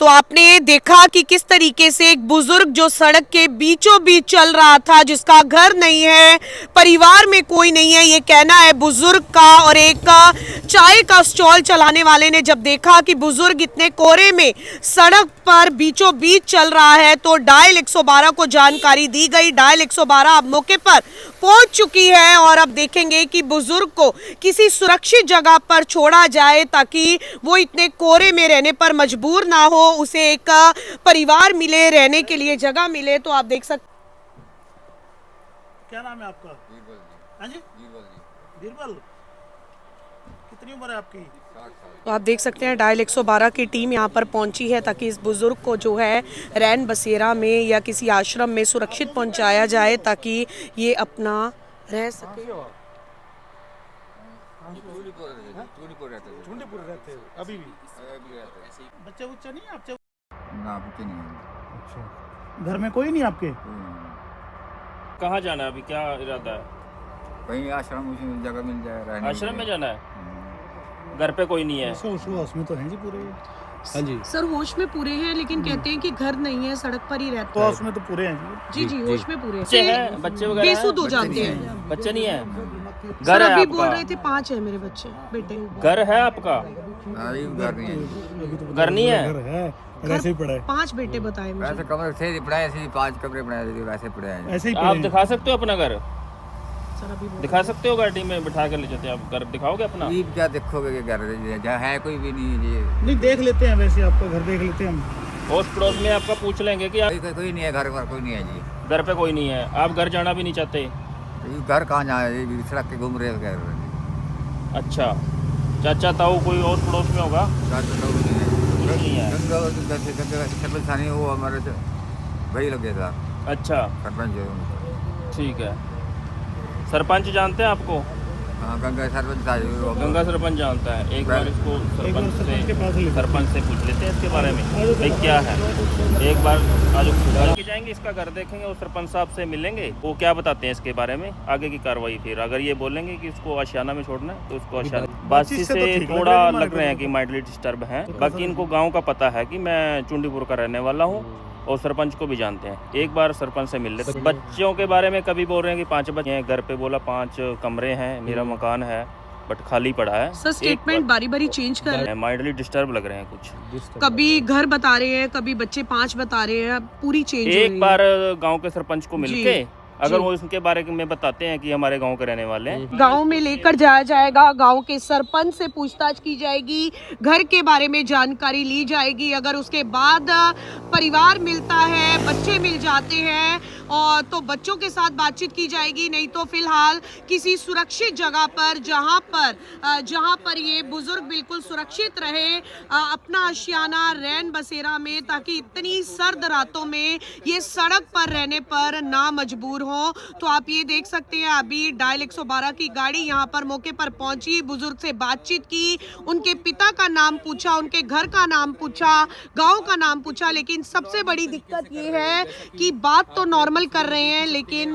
तो आपने देखा कि किस तरीके से एक बुजुर्ग जो सड़क के बीचों बीच चल रहा था, जिसका घर नहीं है, परिवार में कोई नहीं है, ये कहना है बुजुर्ग का। और एक चाय का स्टॉल चलाने वाले ने जब देखा कि बुजुर्ग इतने कोहरे में सड़क पर बीचों बीच चल रहा है तो डायल 112 को जानकारी दी गई। डायल 112 अब मौके पर पहुंच चुकी है और अब देखेंगे कि बुजुर्ग को किसी सुरक्षित जगह पर छोड़ा जाए ताकि वो इतने कोहरे में रहने पर मजबूर ना हो, उसे एक परिवार मिले, रहने के लिए जगह मिले। तो आप देख सकते। क्या नाम है आपका? बीरबल जी। हाँ जी, बीरबल जी। बीरबल। कितनी उम्र है आपकी? 60 साल। तो आप देख सकते हैं डायल 112 की टीम यहाँ पर पहुंची है ताकि इस बुजुर्ग को जो है रैन बसेरा में या किसी आश्रम में सुरक्षित पहुंचाया जाए ताकि ये अपना रह सके। चूड़ीपुर रहते थे। झुंडीपुर रहते हो अभी भी? अभी रहते हैं। बच्चे बुच्चे नहीं आपके? ना बच्चे नहीं हैं। अच्छा, घर में कोई नहीं आपके? कोई नहीं है। कहाँ जाना है अभी, क्या इरादा है? कहीं आश्रम उसमें जगह मिल जाए रहने के आश्रम में लिए। जाना है? घर पे कोई नहीं है? उसमें तो हैं जी पूरे। हाँ जी सर होश में पूरे हैं लेकिन कहते हैं कि घर नहीं है, सड़क पर ही रहते तो हैं। उसमें तो पूरे हैं जी। जी जी होश में पूरे बच्चे हैं? बच्चे वगैरह हैं? बेसुध हो बच्चे जाते नहीं हैं। बच्चे नहीं है? सर घर है अभी बोल आपका? रहे थे 5 है मेरे बच्चे बेटे। घर है आपका? अभी घर नहीं है। घर नहीं है? घर है और ऐसे ही पड़ा है। 5 बेटे बताए मुझे। वैसे कमरे से पड़ा है, ऐसे ही 5 कमरे बनाए थे, वैसे पड़े हैं। ऐसे ही आप पड़े हैं। दिखा सकते हो अपना घर? सर अभी बोल दिखा सकते हो? गाड़ी में बिठा कर ले जाते हैं आप, घर दिखाओगे अपना? ये क्या देखोगे कि घर जहाँ है कोई भी नहीं है जी। नहीं देख लेते हैं, वैसे आपका घर देख लेते हैं हम। पड़ोस पड़ोस में आपका पूछ लेंगे कि आप कोई नहीं है घर पर, कोई नहीं है जी। घर पे कोई नहीं है, आप घर जाना भी नहीं चाहते? ये घर कहाँ जाए, ये सड़क के घूम रहे हैं घर। अच्छा, चाचा ताऊ कोई और पड़ोस में होगा? घर तो लोग नहीं है। कुछ नहीं है। गंगा सरपंच थाने वो हमारे से वही लगे था अच्छा सरपंच। ठीक है। सरपंच जानते हैं आपको? हाँ गंगा सरपंच था वो। गंगा सरपंच जानता है। एक बार इसको सरपंच के पास ले लेते हैं। सरपंच से पूछ लेते हैं इसके बारे में भाई क्या है। एक बार आज के जाएंगे, इसका घर देखेंगे और सरपंच साहब से मिलेंगे, वो क्या बताते हैं इसके बारे में, आगे की कार्रवाई। फिर अगर ये बोलेंगे कि इसको आशियाना में छोड़ना है तो इसको आशियाना। बातचीत से तो से ठीक लग थोड़ा रहा है, लग रहे हैं कि माइंडली डिस्टर्ब हैं। बाकी इनको गाँव का पता है कि मैं चुंडीपुर का रहने वाला हूँ और सरपंच को भी जानते हैं। एक बार सरपंच से मिल लेते। बच्चों के बारे में कभी बोल रहे हैं कि 5 बच्चे हैं घर पे, बोला 5 कमरे हैं, मेरा मकान है बट खाली पड़ा है। सर स्टेटमेंट बारी बारी चेंज कर रहे हैं। माइंडली डिस्टर्ब लग रहे हैं कुछ। कभी घर बता रहे हैं, कभी बच्चे 5 बता रहे हैं, पूरी चेंज हो रही एक है। बार गांव के सरपंच को जी, मिलके अगर जी। वो इसके बारे में बताते हैं कि हमारे गांव के रहने वाले हैं। गांव में लेकर जाया जाएगा, गांव के सरपंच से पूछताछ की जाएगी, घर के बारे में जानकारी ली जाएगी। अगर उसके बाद परिवार मिलता है, बच्चे मिल जाते हैं और तो बच्चों के साथ बातचीत की जाएगी, नहीं तो फिलहाल किसी सुरक्षित जगह पर जहां पर ये बुजुर्ग बिल्कुल सुरक्षित रहे अपना आशियाना रैन बसेरा में, ताकि इतनी सर्द रातों में ये सड़क पर रहने पर ना मजबूर हो। तो आप ये देख सकते हैं अभी डायल 112 की गाड़ी यहाँ पर मौके पर पहुंची, बुजुर्ग से बातचीत की, उनके पिता का नाम पूछा, उनके घर का नाम पूछा, गांव का नाम पूछा। लेकिन सबसे बड़ी दिक्कत ये है कि बात तो नॉर्मल कर रहे हैं लेकिन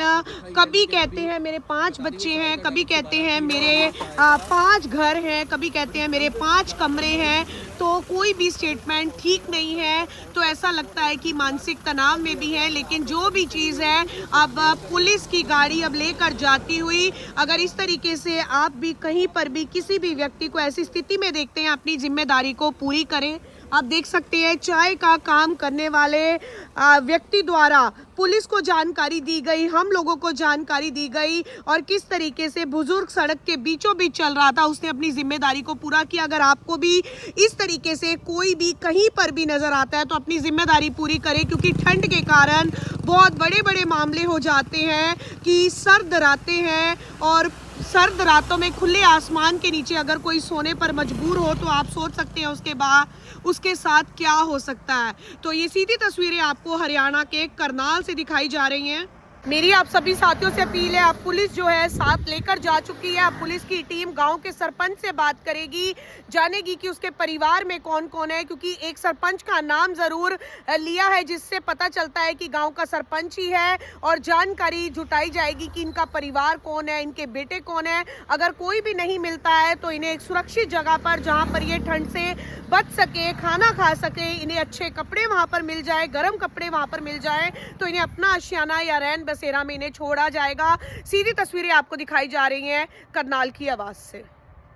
कभी कहते हैं मेरे 5 बच्चे हैं, कभी कहते हैं मेरे 5 घर हैं, कभी कहते हैं मेरे 5 कमरे हैं। तो कोई भी स्टेटमेंट ठीक नहीं है। तो ऐसा लगता है कि मानसिक तनाव में भी है। लेकिन जो भी चीज़ है अब पुलिस की गाड़ी अब लेकर जाती हुई, अगर इस तरीके से आप भी कहीं पर भी किसी भी व्यक्ति को ऐसी स्थिति में देखते हैं, अपनी जिम्मेदारी को पूरी करें। आप देख सकते हैं चाय का काम करने वाले व्यक्ति द्वारा पुलिस को जानकारी दी गई, हम लोगों को जानकारी दी गई और किस तरीके से बुजुर्ग सड़क के बीचों बीच चल रहा था, उसने अपनी जिम्मेदारी को पूरा किया। अगर आपको भी इस तरीके से कोई भी कहीं पर भी नजर आता है तो अपनी जिम्मेदारी पूरी करें, क्योंकि ठंड के कारण बहुत बड़े बड़े मामले हो जाते हैं कि सर्द रातें हैं और सर्द रातों में खुले आसमान के नीचे अगर कोई सोने पर मजबूर हो तो आप सोच सकते हैं उसके साथ क्या हो सकता है। तो ये सीधी तस्वीरें आपको हरियाणा के करनाल से दिखाई जा रही हैं। मेरी आप सभी साथियों से अपील है, अब पुलिस जो है साथ लेकर जा चुकी है। अब पुलिस की टीम गांव के सरपंच से बात करेगी, जानेगी कि उसके परिवार में कौन कौन है, क्योंकि एक सरपंच का नाम जरूर लिया है जिससे पता चलता है कि गांव का सरपंच ही है, और जानकारी जुटाई जाएगी कि इनका परिवार कौन है, इनके बेटे कौन है। अगर कोई भी नहीं मिलता है तो इन्हें एक सुरक्षित जगह पर, जहां पर ये ठंड से बच सके, खाना खा सके, इन्हें अच्छे कपड़े वहां पर मिल जाए, गर्म कपड़े वहां पर मिल जाए, तो इन्हें अपना आशियाना या रैन बसेरा में इन्हें छोड़ा जाएगा। सीधी तस्वीरें आपको दिखाई जा रही हैं करनाल की आवाज से।